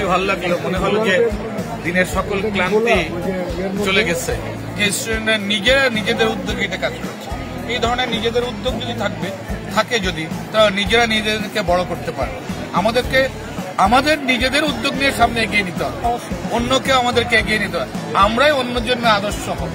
খুবই ভালো লাগলো, মনে হলো যে দিনের সকল ক্লান্তি চলে গেছে। যে স্টুডেন্টরা নিজেরা নিজেদের উদ্যোগে এটা কাজ করছে, এই ধরনের নিজেদের উদ্যোগ যদি থাকে যদি, তারা নিজেরা নিজেদেরকে বড় করতে পারবে। আমাদের নিজেদের উদ্যোগ নিয়ে সামনে এগিয়ে নিতে হবে, অন্যকে আমাদেরকে এগিয়ে নিতে হবে, আমরাই অন্যের জন্য আদর্শ হব।